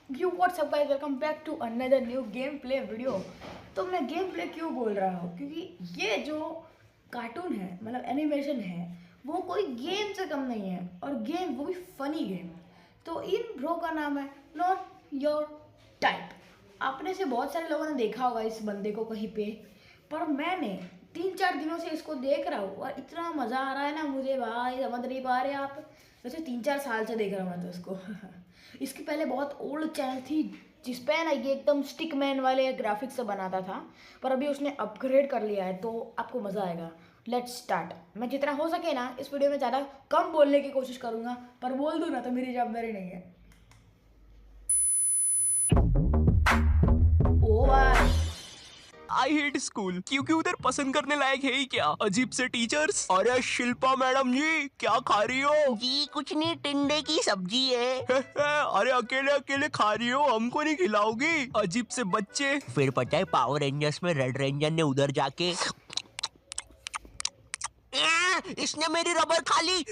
You what's up guys, welcome back to another new gameplay video. तो मैं game play क्यों बोल रहा हूँ, क्योंकि ये जो कार्टून है मतलब एनिमेशन है वो कोई गेम से कम नहीं है, और गेम वो भी फनी गेम। तो इन ब्रो का नाम है नॉट योर टाइप। आपने से बहुत सारे लोगों ने देखा होगा इस बंदे को कहीं पे, पर मैंने 3-4 दिनों से इसको देख रहा हूँ और इतना मज़ा आ रहा है ना मुझे भाई, समझ नहीं पा रहे आप। वैसे 3-4 साल से देख रहा हूँ मैं तो इसको इसकी पहले बहुत ओल्ड चैनल थी जिस पे ना ये एकदम स्टिक मैन वाले ग्राफिक्स से बनाता था, पर अभी उसने अपग्रेड कर लिया है तो आपको मज़ा आएगा। Let's start. मैं जितना हो सके ना इस वीडियो में ज़्यादा कम बोलने की कोशिश करूँगा, पर बोल दूँ ना तो मेरी जवाबदारी नहीं है। ओ भाई, आई हेट स्कूल क्योंकि उधर पसंद करने लायक है ही क्या, अजीब से टीचर्स। अरे शिल्पा मैडम जी, क्या खा रही हो? जी कुछ नहीं, टिंडे की सब्जी है। अरे अकेले अकेले खा रही हो, हमको नहीं खिलाओगी? अजीब से बच्चे। फिर पता है पावर रेंजर्स में रेड रेंजर ने उधर जाके इसने मेरी रबर खा ली।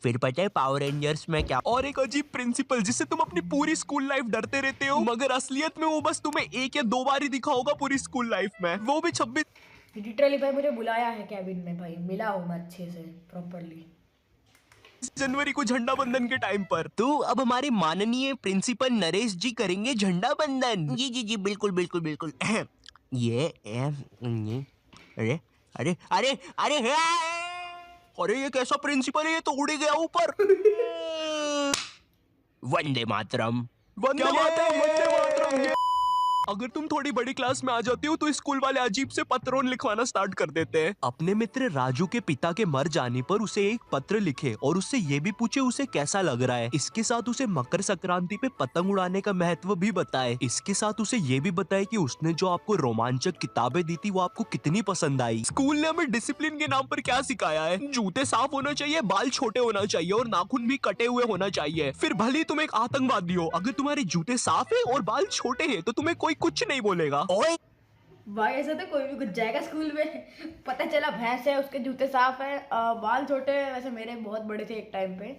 फिर पता है पावर रेंजर्स में क्या। और एक अजीब प्रिंसिपल जिससे तुम अपनी पूरी स्कूल लाइफ डरते रहते हो, मगर असलियत में वो बस तुम्हें 1 या 2 बार ही दिखा होगा पूरी स्कूल लाइफ में, वो भी 26 लिटरली भाई मुझे बुलाया है कैबिन में, भाई मिला हूँ मैं अच्छे से प्रॉपरली। जनवरी को झंडा बंधन के टाइम पर। तो अब हमारे माननीय प्रिंसिपल नरेश जी करेंगे झंडा बंधन। जी जी जी, बिल्कुल बिल्कुल बिल्कुल। ये अरे अरे अरे अरे अरे ये कैसा प्रिंसिपल है, ये तो उड़ गया ऊपर। वंदे मातरम। वंदे मातरम, वंदे मातरम। ये अगर तुम थोड़ी बड़ी क्लास में आ जाती हो तो स्कूल वाले अजीब से पत्रों लिखवाना स्टार्ट कर देते हैं। अपने मित्र राजू के पिता के मर जाने पर उसे एक पत्र लिखे और उससे ये भी पूछे उसे कैसा लग रहा है। इसके साथ उसे मकर संक्रांति पे पतंग उड़ाने का महत्व भी बताए। इसके साथ उसे ये भी बताए कि उसने जो आपको रोमांचक किताबें दी थी वो आपको कितनी पसंद आई। स्कूल ने हमें डिसिप्लिन के नाम पर क्या सिखाया है? जूते साफ होना चाहिए, बाल छोटे होना चाहिए और नाखून भी कटे हुए होना चाहिए। फिर भले ही तुम एक आतंकवादी हो, अगर तुम्हारे जूते साफ है और बाल छोटे हैं तो तुम्हें कोई कुछ नहीं बोलेगा। ओए भाई ऐसा तो कोई भी घुस जाएगा स्कूल में। पता चला भैंस है, उसके जूते साफ है, बाल छोटे हैं। वैसे मेरे बहुत बड़े थे एक टाइम पे।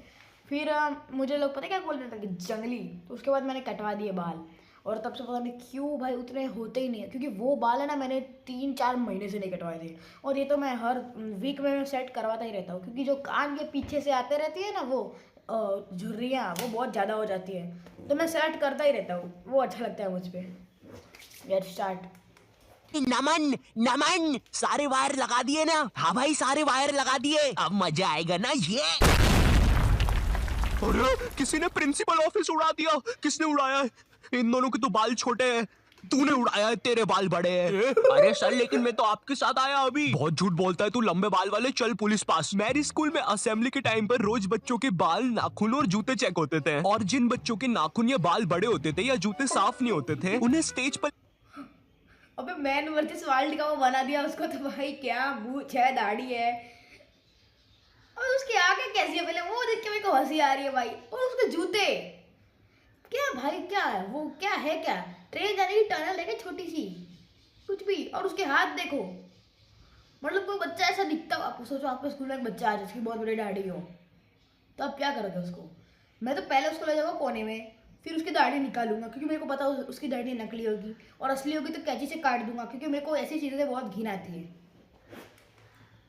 फिर मुझे लोग पता क्या बोल रहे थे कि जंगली, तो उसके बाद मैंने कटवा दिए बाल। और तब से पता नहीं क्यों भाई उतने होते ही नहीं है, क्योंकि वो बाल है ना मैंने 3-4 महीने से नहीं कटवाए थे। और ये तो मैं हर वीक में सेट करवाता ही रहता हूँ, क्योंकि जो कान के पीछे से आते रहती है ना वो झुर्रियाँ, वो बहुत ज़्यादा हो जाती है, तो मैं सेट करता ही रहता हूँ। वो अच्छा लगता है मुझ पर। Let's start. नमन नमन, सारे वायर लगा दिए ना? हाँ भाई, सारे वायर लगा दिए, अब मजा आएगा ना ये। अरे किसी ने प्रिंसिपल ऑफिस उड़ा दिया। किसने उड़ाया है? इन दोनों के तो बाल छोटे हैं। तूने उड़ाया है, तेरे बाल बड़े हैं। अरे सर, लेकिन मैं तो आपके साथ आया अभी। बहुत झूठ बोलता है तू, लंबे बाल वाले। चल पुलिस पास। मेरी स्कूल में असेंबली के टाइम पर रोज बच्चों के बाल, नाखून और जूते चेक होते थे, और जिन बच्चों के नाखून या बाल बड़े होते थे या जूते साफ नहीं होते थे उन्हें स्टेज पर अबे मैन वर्सेस वाइल्ड का वो बना दिया उसको, तो भाई क्या मूंछ है, दाढ़ी है, और उसके आगे कैसी है पहले वो देख के मेरे को हंसी आ रही है भाई। और उसके जूते क्या भाई, क्या है वो, क्या है, क्या ट्रेन जाने की टनल देखे छोटी सी, कुछ भी। और उसके हाथ देखो, मतलब कोई बच्चा ऐसा दिखता हो, आप सोचो आपके स्कूल में एक बच्चा है जिसकी बहुत बड़ी दाढ़ी हो, तो आप क्या करोगे उसको? मैं तो पहले उसको ले जाऊंगा कोने में, फिर उसकी दाढ़ी निकालूंगा, क्योंकि मेरे को पता उसकी दाढ़ी नकली होगी, और असली होगी तो कैंची से काट दूंगा, क्योंकि मेरे को ऐसी चीज़ें से बहुत घिन आती है।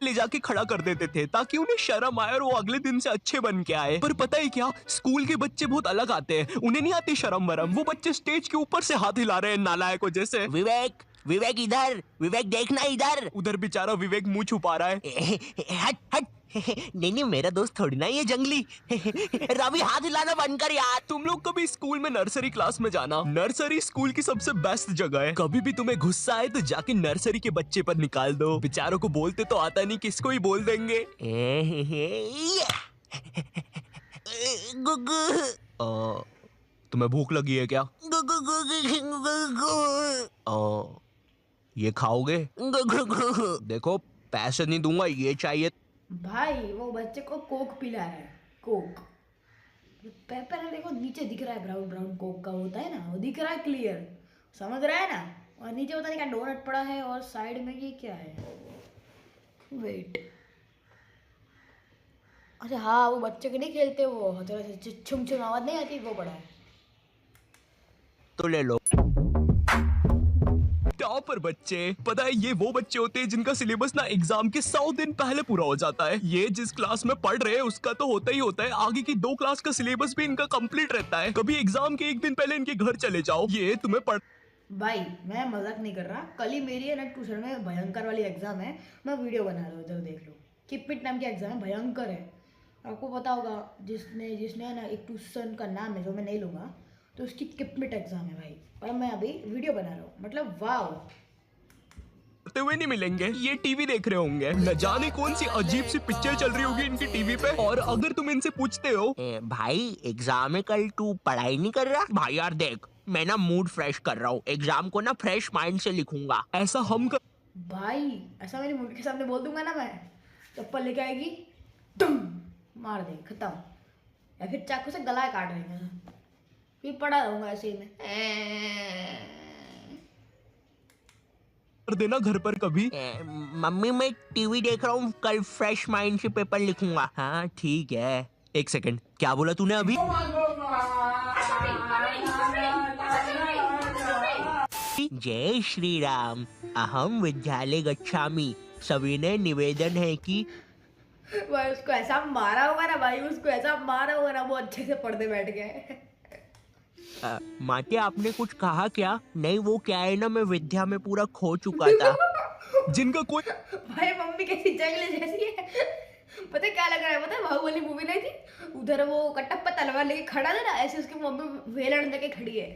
ले जाके खड़ा कर देते थे ताकि उन्हें शर्म आए और वो अगले दिन से अच्छे बन के आए। पर पता है क्या, स्कूल के बच्चे बहुत अलग आते हैं, उन्हें नहीं आती शर्म वरम। वो बच्चे स्टेज के ऊपर से हाथ हिला रहे हैं नालायकों जैसे। विवेक, विवेक इधर, विवेक देखना इधर। उधर बेचारा विवेक मुंह छुपा रहा है। हट हट। नहीं नहीं, मेरा दोस्त थोड़ी ना ये जंगली। रवि हाथ हिलाना बंद कर यार। तुम लोग कभी स्कूल में नर्सरी क्लास में जाना। नर्सरी स्कूल की सबसे बेस्ट जगह है। कभी भी तुम्हें गुस्सा आए तो जाके नर्सरी के बच्चे पर निकाल दो। बेचारों को बोलते तो आता नहीं, किसको ही बोल देंगे। गुगु तुम्हें भूख लगी है क्या? गुगु गुगु ये खाओगे? गुगु। देखो, पैसे नहीं दूंगा, ये चाहिए। भाई वो बच्चे को कोक पिला रहा है, कोक। पेपर है देखो, नीचे दिख रहा है ब्राउन ब्राउन कोक का होता है ना, वो दिख रहा है क्लियर, समझ रहा है ना। और नीचे पता नहीं क्या डोनट पड़ा है, और साइड में ये क्या है, वेट, अच्छा हाँ, वो बच्चे के नहीं खेलते, वो थोड़ा सा छुम छुम आवाज नहीं आती, वो पढ़ा है। तो ले लो। टॉपर बच्चे, पता है ये वो बच्चे होते हैं जिनका सिलेबस ना एग्जाम के 100 दिन पहले पूरा हो जाता है। ये जिस क्लास में पढ़ रहे हैं उसका तो होता ही होता है, आगे की 2 क्लास का सिलेबस भी इनका कंप्लीट रहता है। कभी एग्जाम के 1 दिन पहले इनके घर चले जाओ, ये तुम्हें पढ़। भाई मैं मजाक नहीं कर रहा, कल ही मेरी है ना ट्यूशन में भयंकर वाली एग्जाम है, मैं वीडियो बना रहा हूँ, इधर देख लो। किपिट नाम की एग्जाम है, भयंकर है। आपको पता होगा, जिसने जिसने ना एक ट्यूशन का नाम है जो मैं नहीं लूँगा, तो उसकी किपिट एग्जाम है भाई, और मैं अभी वीडियो बना रहा हूँ। मतलब वाह, पढ़ते हुए नहीं मिलेंगे, ये टीवी देख रहे होंगे। न जाने कौन सी अजीब सी पिक्चर चल रही होगी इनकी टीवी पे। और अगर तुम इनसे पूछते हो भाई एग्जाम है कल, तू पढ़ाई नहीं कर रहा? भाई यार देख, मैं ना मूड फ्रेश कर रहा हूँ, एग्जाम को ना फ्रेश माइंड से लिखूंगा। ऐसा हम कर भाई ऐसा मेरी मुंडी के सामने बोल दूंगा ना, मैं चप्पल लेके आएगी, तुम मार देंगे, खत्म। या फिर चाकू से गला काट देंगे, फिर पड़ा रहूंगा ऐसे ही में। देना घर पर कभी। मम्मी मैं टीवी देख रहा हूँ, कल फ्रेश माइंड से पेपर लिखूंगा। हाँ ठीक है। 1 सेकंड, क्या बोला तूने अभी? जय श्री राम, अहम विद्यालय गच्छामि। सविनय निवेदन है कि भाई उसको ऐसा मारा होगा ना, भाई उसको ऐसा मारा होगा ना, वो अच्छे से पढ़ने बैठ गए। माते आपने कुछ कहा क्या? नहीं वो क्या है ना, मैं विद्या में पूरा खो चुका था। जिनका कोई भाई मम्मी कैसी जंगली जैसी है, पता है क्या लग रहा है? पता है बाहुबली मूवी नहीं थी, उधर वो कटप्पा तलवार लेके खड़ा था ना, ऐसे उसकी मम्मी वेलण लेके खड़ी है।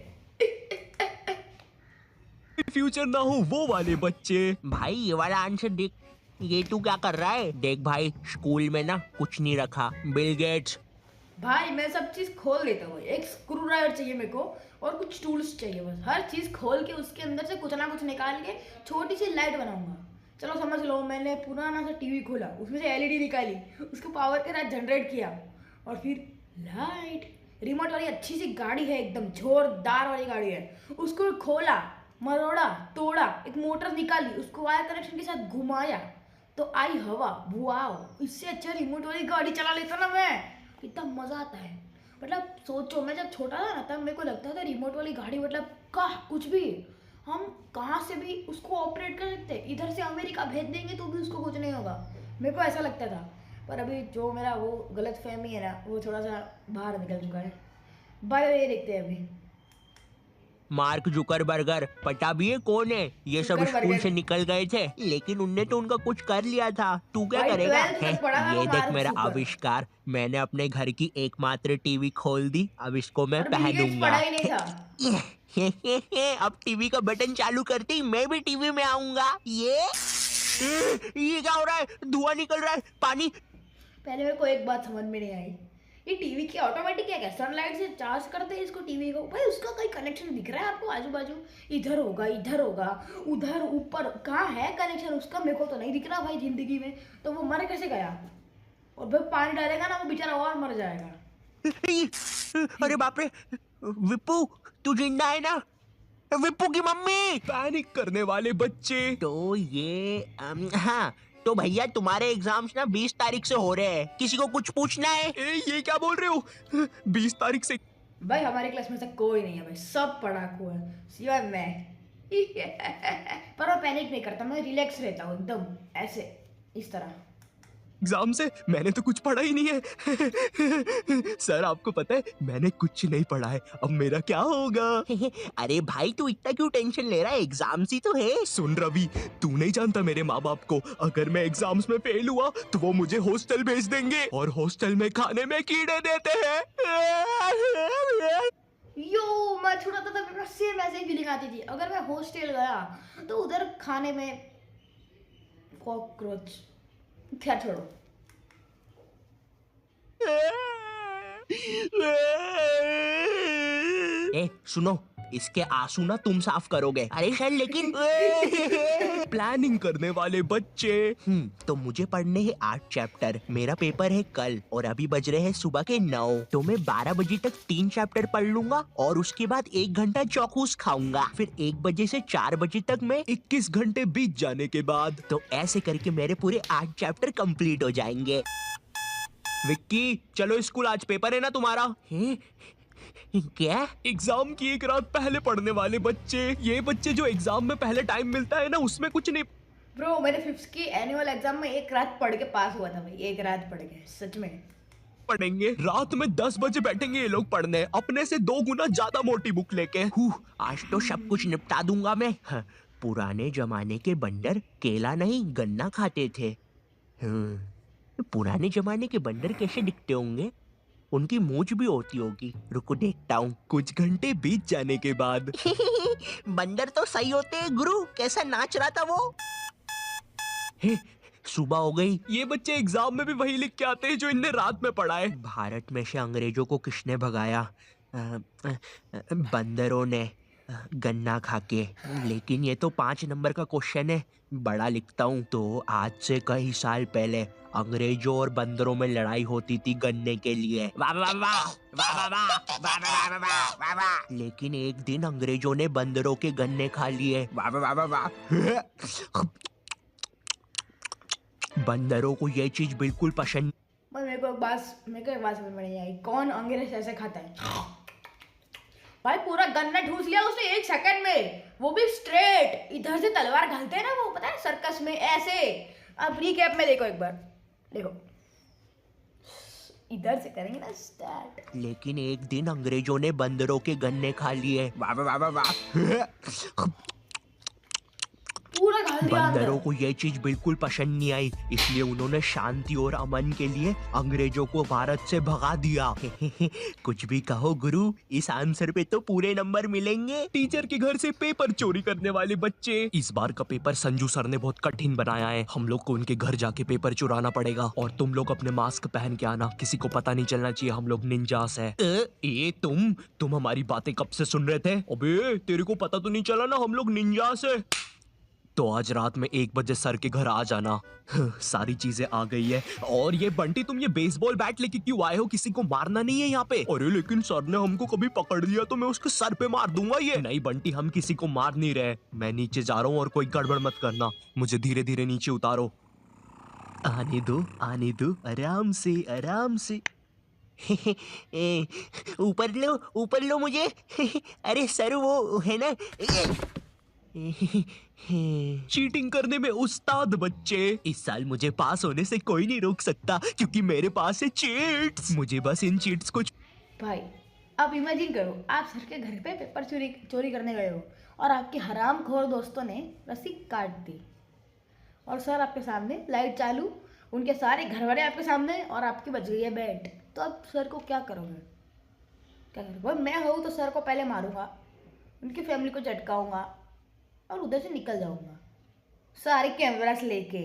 फ्यूचर ना हो वो वाले बच्चे। भाई ये वाला आंसर देख, ये तू क्या कर रहा है? देख भाई, स्कूल में ना कुछ नहीं रखा। Bill Gates. भाई मैं सब चीज खोल देता हूँ, एक स्क्रू ड्राइवर चाहिए मेरे को, और कुछ टूल्स चाहिए, बस हर चीज खोल के उसके अंदर से कुछ ना कुछ निकाल के छोटी सी लाइट बनाऊंगा। चलो समझ लो, मैंने पुराना सा टीवी खोला, उसमें से एलईडी निकाली, उसको पावर के साथ जनरेट किया, और फिर लाइट। रिमोट वाली अच्छी सी गाड़ी है, एकदम जोरदार वाली गाड़ी है, उसको खोला, मरोड़ा, तोड़ा, एक मोटर निकाली, उसको वायर कनेक्शन के साथ घुमाया, तो आई हवा। वाओ, इससे अच्छा रिमोट वाली गाड़ी चला लेता ना मैं, कितना मजा आता है। मतलब सोचो, मैं जब छोटा था ना, तब मेरे को लगता था रिमोट वाली गाड़ी मतलब कुछ भी, हम कहाँ से भी उसको ऑपरेट कर सकते, इधर से अमेरिका भेज देंगे तो भी उसको कुछ नहीं होगा, मेरे को ऐसा लगता था। पर अभी जो मेरा वो गलत फहमी है ना, वो थोड़ा सा बाहर निकल चुका है। बाय, ये देखते हैं अभी। मार्क जुकरबर्गर, पता भी है कौन है? ये सब स्कूल जुकरबर्गर। से निकल गए थे, लेकिन उनने तो उनका कुछ कर लिया था। तू क्या भाई, करेगा? 12th तक पढ़ा था ये वो देख मार्क मेरा जुकर। आविष्कार, मैंने अपने घर की एकमात्र टीवी खोल दी, अब इसको मैं और बिल गेट्स पहनूंगा। पढ़ा ही नहीं था। अब टीवी का बटन चालू करते ही मैं भी टीवी में आऊंगा। ये क्या हो रहा है? धुआं निकल रहा है, पानी। पहले मेरे को एक बात समझ में नहीं आई, ये टीवी की ऑटोमेटिक क्या सनलाइट से चार्ज करते हैं इसको टीवी को? भाई उसका कोई कनेक्शन दिख रहा है आपको आजू बाजू? इधर होगा, इधर होगा, उधर, ऊपर, कहाँ है कनेक्शन उसका? मेरे को तो नहीं दिख रहा भाई जिंदगी में। तो वो मर कैसे गया? और भाई पानी डालेगा ना, वो बेचारा और मर जाएगा। अरे बाप रे, विप्पू तू जिंदा है ना? विप्पू की मम्मी। पैनिक करने वाले बच्चे। तो ये हाँ, तो भैया तुम्हारे एग्जाम्स ना 20 तारीख से हो रहे हैं, किसी को कुछ पूछना है? ये क्या बोल रहे हो? 20 तारीख से? भाई हमारे क्लास में से कोई नहीं है भाई, सब पढ़ाकू है सिवाय मैं। पर मैं पैनिक नहीं करता, मैं रिलैक्स रहता हूँ एकदम ऐसे, इस तरह। एग्जाम से मैंने तो कुछ पढ़ा ही नहीं है। सर आपको पता है मैंने कुछ नहीं पढ़ा है, अब मेरा क्या होगा? अरे भाई तू इतना क्यों टेंशन ले रहा है, एग्जाम्स ही तो है। सुन रवि, तू नहीं जानता मेरे माँ बाप को, अगर मैं एग्जाम्स में फेल हुआ तो वो मुझे हॉस्टल भेज देंगे, और हॉस्टल में खाने में कीड़े देते हैं। यो, मैं छोटा था तब मेरा सेम ऐसे ही फीलिंग आती थी, अगर मैं हॉस्टल गया तो उधर खाने में कॉकरोच। क्या छोड़ो। ए सुनो, इसके आंसू ना तुम साफ करोगे। अरे सर लेकिन प्लानिंग करने वाले बच्चे। तो मुझे पढ़ने हैं 8 चैप्टर, मेरा पेपर है कल, और अभी बज रहे हैं सुबह के 9, तो मैं 12 बजे तक 3 चैप्टर पढ़ लूंगा, और उसके बाद 1 घंटा चौकूस खाऊंगा, फिर 1 बजे से 4 बजे तक मैं 21 घंटे बीत जाने के बाद तो ऐसे करके मेरे पूरे 8 चैप्टर कंप्लीट हो जाएंगे। विक्की चलो स्कूल, आज पेपर है ना तुम्हारा। क्या? एग्जाम की एक रात पहले पढ़ने वाले बच्चे, ये बच्चे जो एग्जाम में पहले टाइम मिलता है ना उसमें कुछ नहीं ब्रो मैंने फिफ्थ की एनुअल एग्जाम में एक रात पढ़ के पास हुआ था भाई, एक रात पढ़ के, सच में। पढ़ेंगे। रात में 10 बजे बैठेंगे ये लोग पढ़ने, अपने से 2 गुना ज्यादा मोटी बुक लेके। आज तो सब कुछ निपटा दूंगा मैं। पुराने जमाने के बंदर केला नहीं गन्ना खाते थे। पुराने जमाने के बंदर कैसे दिखते होंगे? उनकी मूंछ भी होती होगी, रुको देखता हूँ। कुछ घंटे बीत जाने के बाद बंदर तो सही होते हैं गुरु, कैसा नाच रहा था वो। सुबह हो गई। ये बच्चे एग्जाम में भी वही लिख के आते हैं जो इनने रात में पढ़ा है। भारत में से अंग्रेजों को किसने भगाया? बंदरों ने, गन्ना खा के। लेकिन ये तो 5 नंबर का क्वेश्चन है, बड़ा लिखता हूँ। तो आज से कई साल पहले अंग्रेजों और बंदरों में लड़ाई होती थी गन्ने के लिए। वाह वाह वाह, वाह वाह वाह, वाह वाह वाह, वाह वाह वाह। लेकिन एक दिन अंग्रेजों ने बंदरों के गन्ने खा लिए। वाह वाह वाह वाह। बंदरों को ये चीज बिल्कुल पसंद। मेरे को एक बात समझ में नहीं आई, कौन अंग्रेज ऐसे खाता है भाई? पूरा गन्ना ठूस लिया उसने 1 सेकंड में, वो भी स्ट्रेट। इधर से तलवार घालते हैं ना वो, पता है सर्कस में ऐसे। अब रिकैप में देखो एक बार, देखो इधर से करेंगे ना स्टार्ट। लेकिन एक दिन अंग्रेजों ने बंदरों के गन्ने खा लिए। वाह वाह वाह वाह। पूरा घाल दिया अंदर। बंदरों को ये चीज बिल्कुल पसंद नहीं आई, इसलिए उन्होंने शांति और अमन के लिए अंग्रेजों को भारत से भगा दिया। कुछ भी कहो गुरु, इस आंसर पे तो पूरे नंबर मिलेंगे। टीचर के घर से पेपर चोरी करने वाले बच्चे। इस बार का पेपर संजू सर ने बहुत कठिन बनाया है, हम लोग को उनके घर जाके पेपर चुराना पड़ेगा। और तुम लोग अपने मास्क पहन के आना, किसी को पता नहीं चलना चाहिए हम लोग निंजास है। ए तुम हमारी बातें कब से सुन रहे थे? अबे तेरे को पता तो नहीं चला ना हम लोग निंजास है। तो आज रात में 1 बजे सर के घर आ जाना। सारी चीजें आ गई है। और ये बंटी, तुम ये बेसबॉल बैट लेके क्यों आए हो? किसी को मारना नहीं है यहाँ पे। अरे लेकिन सर ने हमको कभी पकड़ लिया तो मैं उसके सर पे मार दूंगा। ये नहीं बंटी, हम किसी को मार नहीं रहे। मैं नीचे जा रहा हूँ और कोई गड़बड़ मत करना, मुझे धीरे धीरे नीचे उतारो। आने दो आराम से आराम से। ऊपर लो मुझे। अरे सर वो है ना। चीटिंग करने में उस्ताद बच्चे। इस साल मुझे पास होने से कोई नहीं रोक सकता क्योंकि मेरे पास है चीट्स। मुझे बस इन चीट्स को भाई अब इमेजिन करो, आप सर के घर पे पेपर चोरी करने गए हो और आपके हरामखोर दोस्तों ने रस्सी काट दी और सर आपके सामने, लाइट चालू, उनके सारे घर वाले आपके सामने और आपकी बच गई है बैट। तो अब सर को क्या करोगे? भाई मैं हूँ तो सर को पहले मारूंगा, उनकी फैमिली को झटकाऊंगा और उधर से निकल जाऊंगा सारे कैमरास लेके।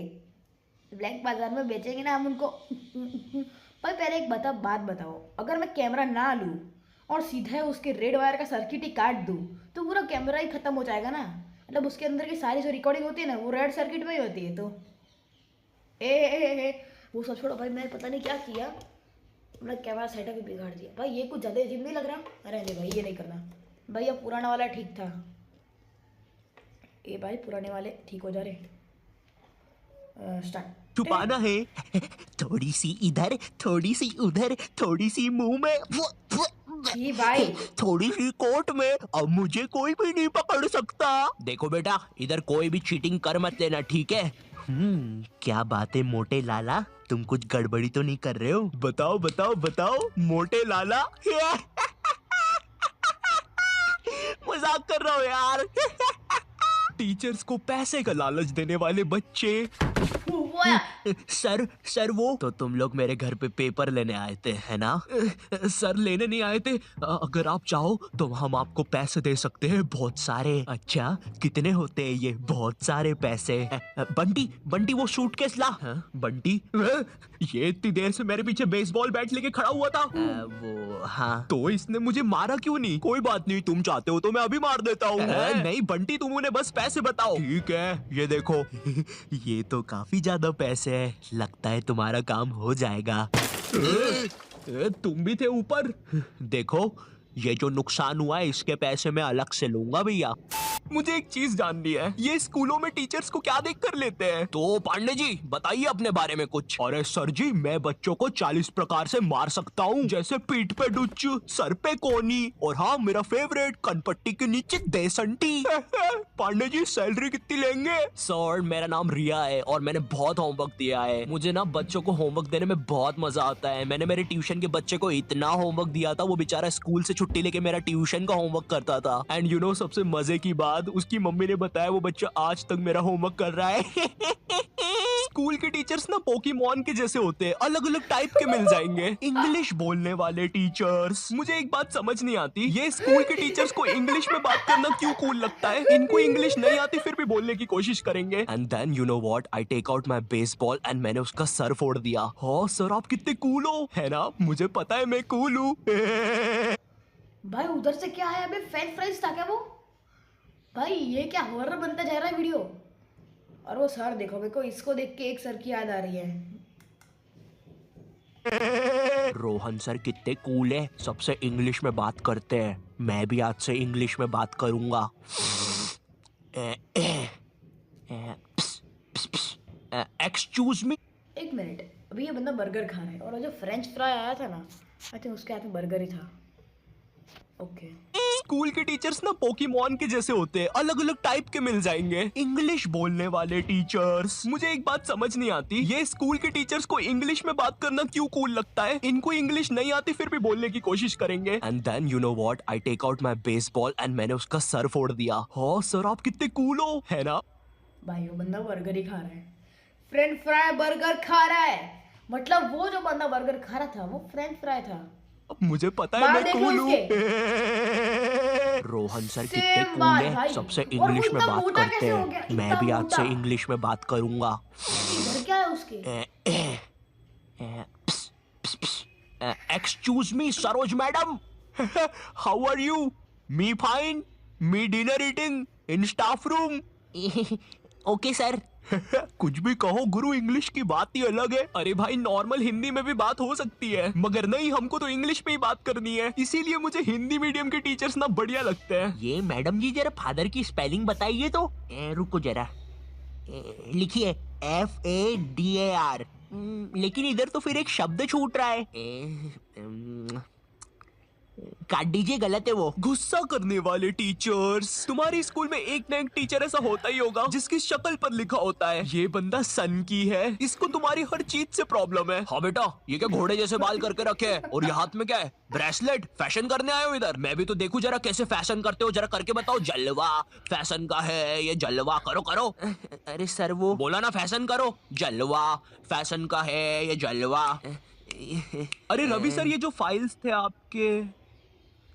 ब्लैक बाजार में बेचेंगे ना हम उनको। पर पहले एक बात बताओ, अगर मैं कैमरा ना लूँ और सीधे उसके रेड वायर का सर्किट ही काट दूँ तो पूरा कैमरा ही ख़त्म हो जाएगा ना। मतलब उसके अंदर की सारी जो रिकॉर्डिंग होती है ना वो रेड सर्किट में ही होती है। तो वो सब छोड़ो भाई, मैंने पता नहीं क्या किया, अपना कैमरा सेटअप भी बिगाड़ दिया भाई। ये कुछ ज़्यादा अजीब नहीं लग रहा? अरे नहीं भाई, ये नहीं करना भाई, अब पुराना वाला ठीक था। ये भाई पुराने वाले ठीक हो जा रहे। स्टार्ट। छुपाना है। थोड़ी सी इधर, थोड़ी सी उधर, थोड़ी सी मुंह में, जी भाई थोड़ी सी कोट में। अब मुझे कोई भी नहीं पकड़ सकता। देखो बेटा, इधर कोई भी चीटिंग कर मत लेना, ठीक है? क्या बात है मोटे लाला, तुम कुछ गड़बड़ी तो नहीं कर रहे हो? बताओ मोटे लाला। मजाक कर रहा हूँ यार। टीचर्स को पैसे का लालच देने वाले बच्चे। सर वो तो तुम लोग मेरे घर पे पेपर लेने आए थे, है ना? सर लेने नहीं आए थे, अगर आप चाहो तो हम आपको पैसे दे सकते हैं, बहुत सारे। अच्छा, कितने होते हैं ये बहुत सारे पैसे? बंटी वो सूटकेस ला। बंटी ये इतनी देर से मेरे पीछे बेसबॉल बैट लेके खड़ा हुआ था। वो हाँ, तो इसने मुझे मारा क्यों नहीं? कोई बात नहीं, तुम चाहते हो तो मैं अभी मार देता हूँ। नहीं बंटी, तुम उन्हें बस पैसे बताओ। ठीक है, ये देखो। ये तो काफी ज्यादा पैसे है, लगता है तुम्हारा काम हो जाएगा। तुम भी थे ऊपर। देखो, ये जो नुकसान हुआ है इसके पैसे मैं अलग से लूंगा भैया। मुझे एक चीज जाननी है, ये स्कूलों में टीचर्स को क्या देख कर लेते हैं? तो पांडे जी बताइए अपने बारे में कुछ। अरे सर जी, मैं बच्चों को 40 प्रकार से मार सकता हूँ, जैसे पीठ पे डुच, सर पे कोनी, और हाँ मेरा फेवरेट, कनपट्टी के नीचे देसंटी। पांडे जी सैलरी कितनी लेंगे? सर मेरा नाम रिया है और मैंने बहुत होमवर्क दिया है। मुझे ना बच्चों को होमवर्क देने में बहुत मजा आता है। मैंने मेरे ट्यूशन के बच्चे को इतना होमवर्क दिया था, वो बेचारा स्कूल से छुट्टी लेके मेरा ट्यूशन का होमवर्क करता था। एंड यू नो सबसे मजे की बात, उसकी मम्मी ने बताया वो बच्चा आज तक मेरा होमवर्क कर रहा है। स्कूल के टीचर्स ना पोकेमॉन के जैसे होते हैं, अलग अलग टाइप के मिल जाएंगे। इंग्लिश बोलने वाले टीचर्स। मुझे एक बात समझ नहीं आती, ये स्कूल के टीचर्स को इंग्लिश में बात करना क्यों कूल लगता है? इनको इंग्लिश नहीं आती फिर भी बोलने की कोशिश करेंगे। And then you know what, I take out my baseball and मैंने उसका सर फोड़ दिया। हाँ सर आप कितने कूल हो, है ना? मुझे पता है मैं कूल हूँ। भाई उधर से क्या है? अबे फ्रेंच फ्राइज था क्या वो? भाई ये क्या हॉरर बनता जा रहा है वीडियो। और वो सर देखो, मेरे को इसको देख के एक सर की याद आ रही है। रोहन सर कितने कूल है, सबसे इंग्लिश में बात करते हैं। मैं भी आज से इंग्लिश में बात करूंगा। Excuse me. एक मिनट, अभी ये बंदा बर्गर खा रहा है और वो जो फ्रेंच फ्राई आया था ना, आई थिंक उसके हाथ में बर्गर ही था। ओके। स्कूल के टीचर्स ना पोकेमॉन के जैसे होते हैं, अलग अलग टाइप के मिल जाएंगे। इंग्लिश बोलने वाले टीचर्स। मुझे एक बात समझ नहीं आती, ये स्कूल के टीचर्स को इंग्लिश में बात करना क्यों कूल लगता है? इनको इंग्लिश नहीं आती फिर भी बोलने की कोशिश करेंगे। And then you know what, I take out my baseball and मैंने उसका सर फोड़ दिया। हाँ सर आप कितने कूल हो, है ना? भाई वो बंदा बर्गर ही खा रहा है, फ्रेंच फ्राई बर्गर खा रहा है। मतलब वो जो बंदा बर्गर खा रहा था वो फ्रेंच फ्राई था। अब मुझे पता है बाल मैं देखो कूल हूँ। रोहन सर कितने Same कूल बात है, भाई। सबसे और वो इंग्लिश में इतना बात मोटा करते कैसे हो गया? हैं। मैं इतना भी आज से मोटा। इंग्लिश में बात करूंगा। इधर क्या है उसके? Excuse me Saroj madam. How are you? Me fine, me dinner eating in staff room. Okay sir. कुछ भी कहो गुरु, इंग्लिश की बात ही अलग है। अरे भाई नॉर्मल हिंदी में भी बात हो सकती है, मगर नहीं, हमको तो इंग्लिश में ही बात करनी है। इसीलिए मुझे हिंदी मीडियम के टीचर्स ना बढ़िया लगते हैं। ये मैडम जी जरा फादर की स्पेलिंग बताइए तो। रुको जरा, लिखिए FADAR। लेकिन इधर तो फिर एक शब्द छूट रहा है। काट दीजिए, गलत है वो। गुस्सा करने वाले टीचर्स। तुम्हारे स्कूल में एक ना एक टीचर ऐसा होता ही होगा जिसकी शक्ल पर लिखा होता है ये बंदा सन की है, इसको तुम्हारी हर चीज से प्रॉब्लम है। हाँ बेटा, ये क्या घोड़े जैसे बाल करके रखे हैं, और ये हाथ में क्या है? ब्रेसलेट। फैशन करने आए हो इधर? मैं भी तो देखूं जरा कैसे फैशन करते हो, जरा करके बताओ। जलवा फैशन का है ये, जलवा करो करो। अरे सर वो बोला ना फैशन करो। जलवा फैशन का है ये, जलवा। अरे रवि सर, ये जो फाइल्स थे आपके,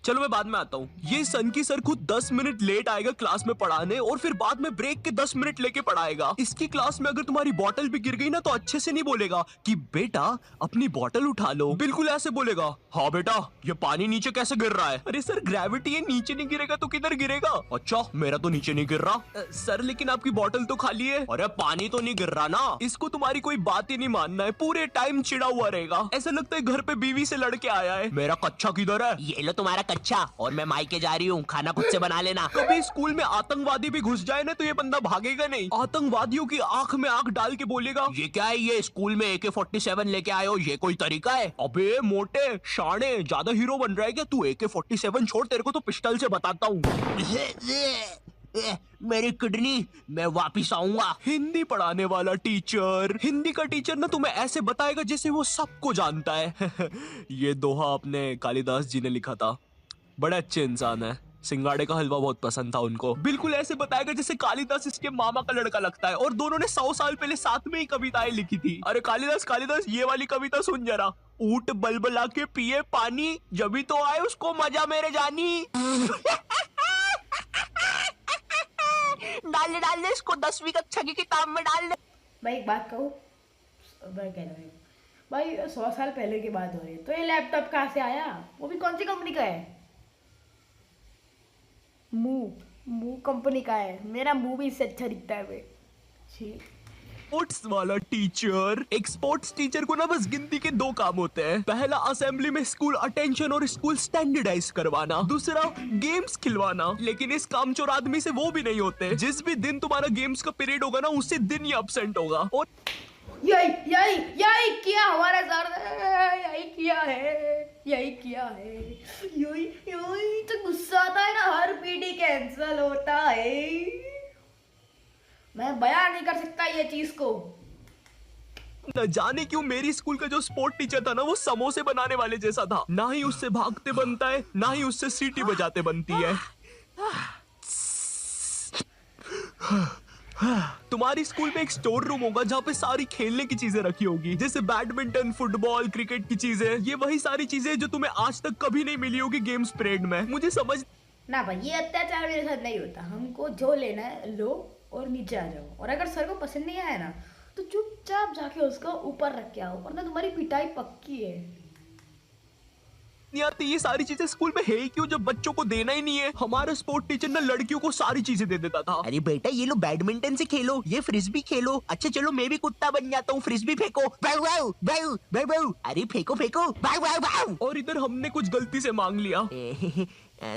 चलो मैं बाद में आता हूँ। ये सन की सर खुद 10 मिनट लेट आएगा क्लास में पढ़ाने, और फिर बाद में ब्रेक के 10 मिनट लेके पढ़ाएगा। इसकी क्लास में अगर तुम्हारी बॉटल भी गिर गई ना तो अच्छे से नहीं बोलेगा कि बेटा अपनी बॉटल उठा लो, बिल्कुल ऐसे बोलेगा, हाँ बेटा ये पानी नीचे कैसे गिर रहा है? अरे सर ग्रेविटी है, नीचे नहीं गिरेगा तो किधर गिरेगा? अच्छा मेरा तो नीचे नहीं गिर रहा। सर लेकिन आपकी बॉटल तो खाली है। अरे पानी तो नहीं गिर रहा ना। इसको तुम्हारी कोई बात ही नहीं मानना है, पूरे टाइम चिड़ा हुआ रहेगा, ऐसा लगता है घर पे बीवी से लड़के आया है। मेरा कच्चा किधर है? ये लो तुम्हारा अच्छा, और मैं मायके जा रही हूँ, खाना खुद से बना लेना। कभी स्कूल में आतंकवादी भी घुस जाए ना तो ये बंदा भागेगा नहीं, आतंकवादियों की आंख में आंख डाल के बोलेगा, ये क्या है, ये स्कूल में AK-47 लेके आए हो, ये कोई तरीका है? अबे मोटे शाणे, ज्यादा हीरो बन रहा है क्या तू? AK-47 छोड़, तेरे को तो पिस्टल से बताता हूँ। मेरी किडनी, मैं वापिस आऊंगा। हिंदी पढ़ाने वाला टीचर। हिंदी का टीचर ना तुम्हें ऐसे बताएगा जैसे वो सबको जानता है। ये दोहा अपने कालिदास जी ने लिखा था, बड़े अच्छे इंसान है। सिंगाड़े का हलवा बहुत पसंद था उनको। बिल्कुल ऐसे बताएगा जैसे कालिदास इसके मामा का लड़का लगता है, और दोनों ने 100 साल पहले साथ में ही कविताएं लिखी थी। अरे कालिदास कालिदास, ये वाली कविता सुन जरा। ऊंट बलबला के पिए पानी, जब भी तो आए उसको मजा मेरे जानी। डाल दे इसको 10वीं कक्षा की किताब में डाल दे। भाई एक बात कहूँ, मैं कह रहा हूँ भाई 100 साल पहले की बात हो रही है, तो ये लैपटॉप कहाँ से आया? वो भी कौन सी कंपनी का है? मुंह कंपनी का है। मेरा मुंह भी इससे अच्छा दिखता है बे। छी। स्पोर्ट्स वाला टीचर। एक स्पोर्ट्स टीचर को ना बस गिनती के दो काम होते हैं। पहला असेंबली में स्कूल अटेंशन और स्कूल स्टैंडर्डाइज करवाना, दूसरा गेम्स खिलवाना। लेकिन इस कामचोर आदमी से वो भी नहीं होते। जिस भी दिन तुम्हारा गेम्स का पीरियड होगा ना, उसी दिन ये absent होगा। और यही किया हमारे सर ने, यही किया है। यही तो गुस्सा आता है ना, हर पीटी कैंसिल होता है। मैं बयान नहीं कर सकता ये चीज को। न जाने क्यों मेरी स्कूल का जो स्पोर्ट टीचर था ना, वो समोसे बनाने वाले जैसा था। ना ही उससे भागते बनता है, ना ही उससे सीटी बजाते बनती है। तुम्हारी स्कूल में एक स्टोर रूम होगा जहाँ पे सारी खेलने की चीजें रखी होगी, जैसे बैडमिंटन, फुटबॉल, क्रिकेट की चीजें। ये वही सारी चीजें जो तुम्हें आज तक कभी नहीं मिली होगी गेम्स पीरियड में। मुझे समझ ना भाई, ये अत्याचार मेरे साथ नहीं होता। हमको जो लेना है लो और नीचे आ जाओ। और अगर सर को पसंद नहीं आया ना, तो चुपचाप जाके उसको ऊपर रख के आओ, वरना तुम्हारी पिटाई पक्की है। नहीं आती ये सारी चीजें स्कूल में है ही क्यों, जब बच्चों को देना ही नहीं है। हमारा स्पोर्ट टीचर ना लड़कियों को सारी चीजें दे देता था। अरे बेटा ये लो बैडमिंटन से खेलो, ये फ्रिस्बी खेलो। अच्छा चलो मैं भी कुत्ता बन जाता हूँ, फ्रिस्बी फेंको। बाउ बाउ बाउ बाउ बाउ। अरे फेंको फेंको, बाउ बाउ बाउ। और इधर हमने कुछ गलती से मांग लिया।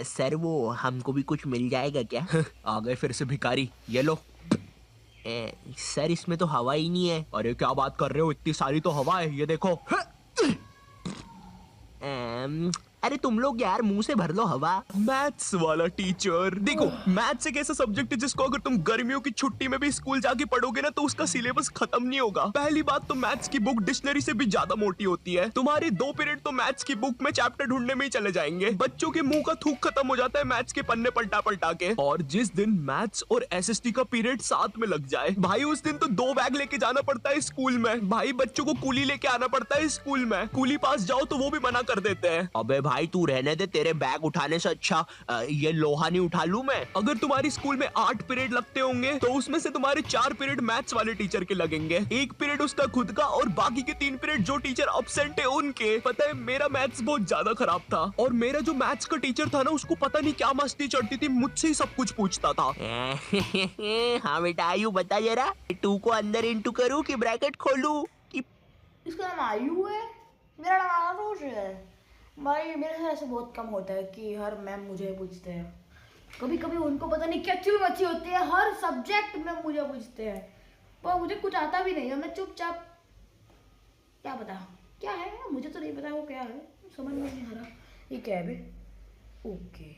सर वो हमको भी कुछ मिल जाएगा क्या? आ गए फिर से भिखारी, ये लो। सर इसमें तो हवा ही नहीं है। अरे क्या बात कर रहे हो, इतनी सारी तो हवा है, ये देखो। अरे तुम लोग यार मुंह से भर लो हवा। मैथ्स वाला टीचर। देखो मैथ्स एक ऐसा सब्जेक्ट है जिसको अगर तुम गर्मियों की छुट्टी में भी स्कूल जाके पढ़ोगे ना, तो उसका सिलेबस खत्म नहीं होगा। पहली बात तो मैथ्स की बुक डिक्शनरी से भी ज्यादा मोटी होती है। तुम्हारी 2 पीरियड तो मैथ्स की बुक में चैप्टर ढूंढने में ही चले जाएंगे। बच्चों के मुंह का थूक खत्म हो जाता है मैथ्स के पन्ने पलटा पलटा के। और जिस दिन मैथ्स और एसएसटी का पीरियड साथ में लग जाए भाई, उस दिन तो 2 बैग लेके जाना पड़ता है स्कूल में। भाई बच्चों को कूली लेके आना पड़ता है स्कूल में। कूली पास जाओ तो वो भी मना कर देते हैं। अबे भाई तू रहने दे, तेरे बैग उठाने से अच्छा ये लोहा नहीं उठा लूं मैं। अगर तुम्हारी स्कूल में 8 पीरियड लगते होंगे तो उसमें से तुम्हारे 4 पीरियड मैथ्स वाले टीचर के लगेंगे, 1 पीरियड उसका खुद का, और बाकी के 3 पीरियड जो टीचर एब्सेंट है उनके। पता है मेरा मैथ्स बहुत ज्यादा खराब था, और मेरा जो मैथ्स का टीचर था ना, उसको पता नहीं क्या मस्ती चढ़ती थी, मुझसे ही सब कुछ पूछता था। हाँ बेटा आयु बता जरा, 2 को अंदर इंटू करूं कि ब्रैकेट खोलूं कि... इसका नाम आयु है, मेरा नाम आरुष है। भाई मेरे साथ ऐसे बहुत कम होता है कि हर मैम मुझे पूछते हैं। कभी कभी उनको पता नहीं क्या चुल मची होती है, हर सब्जेक्ट में मुझे पूछते हैं, पर मुझे कुछ आता भी नहीं है। मैं चुपचाप, क्या पता क्या है, मुझे तो नहीं पता वो क्या है, समझ में नहीं आ रहा ये क्या है बे। ओके,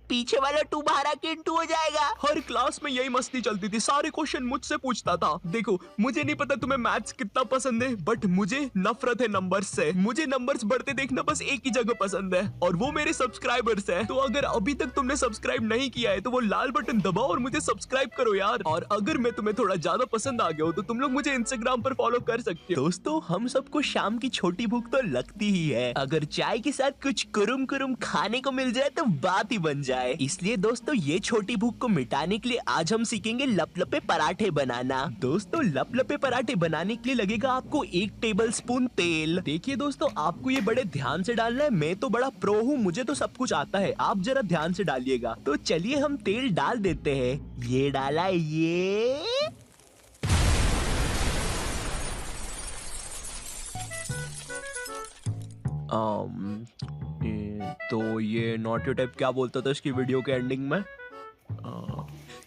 पीछे वाला 2 बाहर के इंटू हो जाएगा। हर क्लास में यही मस्ती चलती थी, सारे क्वेश्चन मुझसे पूछता था। देखो मुझे नहीं पता तुम्हें मैथ्स कितना पसंद है, बट मुझे नफरत है नंबर्स से। मुझे नंबर्स बढ़ते देखना बस एक ही जगह पसंद है, और वो मेरे सब्सक्राइबर्स है। तो अगर अभी तक तुमने सब्सक्राइब नहीं किया है तो वो लाल बटन दबाओ और मुझे सब्सक्राइब करो यार। और अगर मैं तुम्हें थोड़ा ज्यादा पसंद आ गया हो तो तुम लोग मुझे इंस्टाग्राम पर फॉलो कर सकते हो। दोस्तों हम सबको शाम की छोटी भूख तो लगती ही है, अगर चाय के साथ कुछ कुरुम कुरुम खाने को मिल जाए तो बात ही बन जाए। इसलिए दोस्तों ये छोटी भूख को मिटाने के लिए आज हम सीखेंगे लपलपे पराठे बनाना। दोस्तों लपलपे पराठे बनाने के लिए लगेगा आपको 1 टेबलस्पून तेल। देखिए दोस्तों आपको ये बड़े ध्यान से डालना है, मैं तो बड़ा प्रो हूँ, मुझे तो सब कुछ आता है, आप जरा ध्यान से डालिएगा। तो चलिए हम तेल डाल देते हैं। ये डाला, ये तो ये नॉटी टाइप क्या बोलता था इसकी वीडियो के एंडिंग में।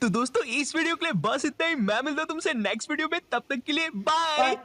तो दोस्तों इस वीडियो के लिए बस इतना ही। मैं मिलता हूं तुमसे नेक्स्ट वीडियो में, तब तक के लिए बाय।